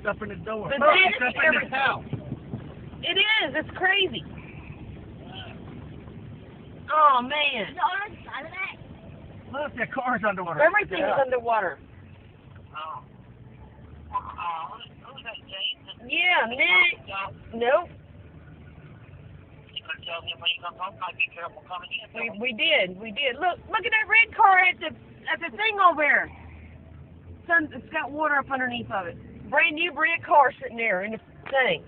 up in the door. The Look, dentist it's up in this house. It is. It's crazy. Oh, man. Look, that car's underwater. Everything is Yeah. underwater. Oh. Who's that, James? Yeah, Nick. Nope. You could tell him when you come home, I'd be careful coming in. We did. Look at that red car at the thing over there. It's got water up underneath of it. Brand new red car sitting there in the thing.